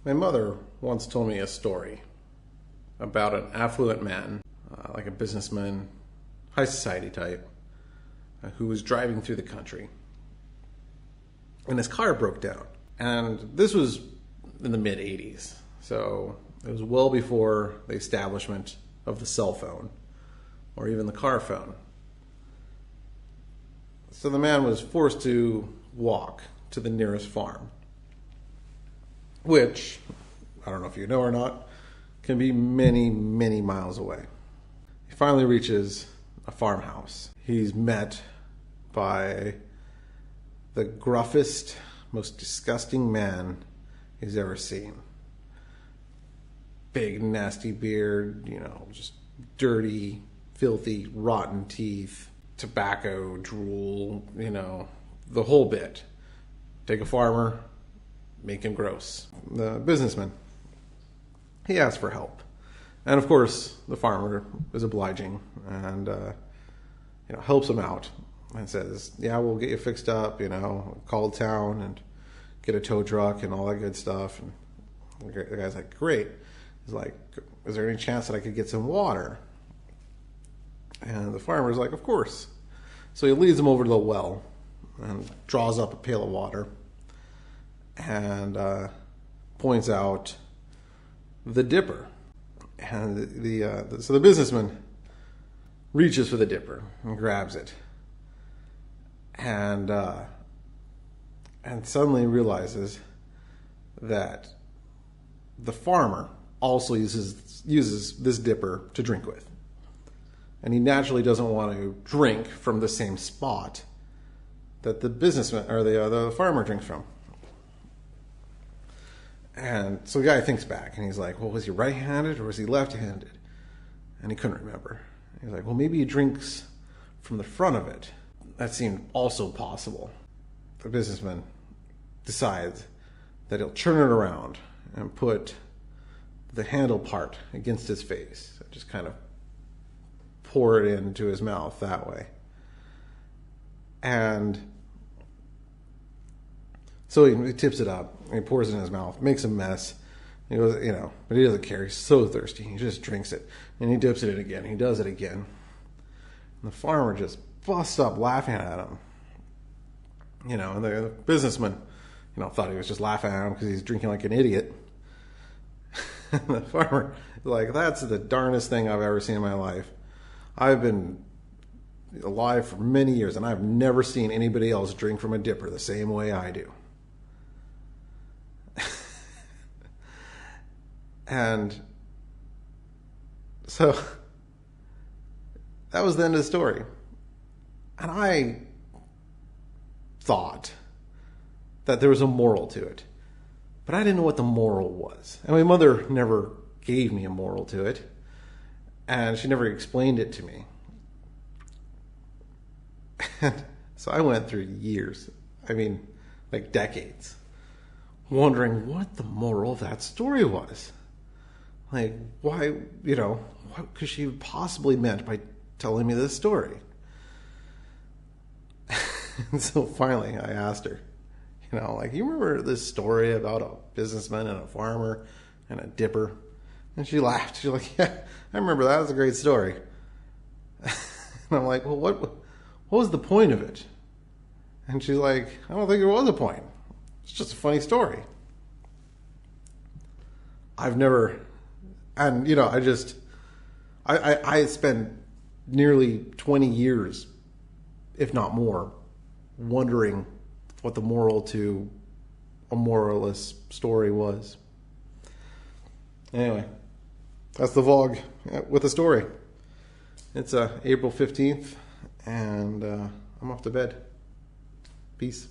My mother once told me a story about an affluent man, like a businessman, high society type, who was driving through the country. And his car broke down. And this was in the mid-'80s. So it was well before the establishment of the cell phone or even the car phone. So the man was forced to walk to the nearest farm, which, I don't know if you know or not, can be many, many miles away. He finally reaches a farmhouse. He's met by the gruffest, most disgusting man he's ever seen. Big, nasty beard, just dirty, filthy, rotten teeth, tobacco, drool, the whole bit. Take a farmer, make him gross. The businessman, he asks for help. And of course, the farmer is obliging and helps him out and says, yeah, we'll get you fixed up, call town and get a tow truck and all that good stuff. And the guy's like, great. He's like, is there any chance that I could get some water? And the farmer's like, of course. So he leads him over to the well and draws up a pail of water and points out the dipper. And so the businessman reaches for the dipper and grabs it, and suddenly realizes that the farmer also uses this dipper to drink with, and he naturally doesn't want to drink from the same spot that the businessman or the farmer drinks from. And so the guy thinks back and he's like, well, was he right-handed or was he left-handed? And he couldn't remember. He's like, well, maybe he drinks from the front of it. That seemed also possible. The businessman decides that he'll turn it around and put the handle part against his face. Just kind of pour it into his mouth that way. And so he tips it up, and he pours it in his mouth, makes a mess. He goes, but he doesn't care. He's so thirsty. He just drinks it, and he dips it in again. He does it again. And the farmer just busts up laughing at him. And the businessman, thought he was just laughing at him because he's drinking like an idiot. And the farmer is like, that's the darnest thing I've ever seen in my life. I've been alive for many years, and I've never seen anybody else drink from a dipper the same way I do. And so that was the end of the story. And I thought that there was a moral to it, but I didn't know what the moral was. And my mother never gave me a moral to it, and she never explained it to me. And so I went through years, like decades, wondering what the moral of that story was. Like, why, what could she have possibly meant by telling me this story? And so finally I asked her, you remember this story about a businessman and a farmer and a dipper? And she laughed. She's like, yeah, I remember that. It was a great story. And I'm like, well, what was the point of it? And she's like, I don't think there was a point. It's just a funny story. I've never, and I spent nearly 20 years, if not more, wondering what the moral to a moralless story was. Anyway, that's the vlog with the story. It's April 15th, and I'm off to bed. Peace.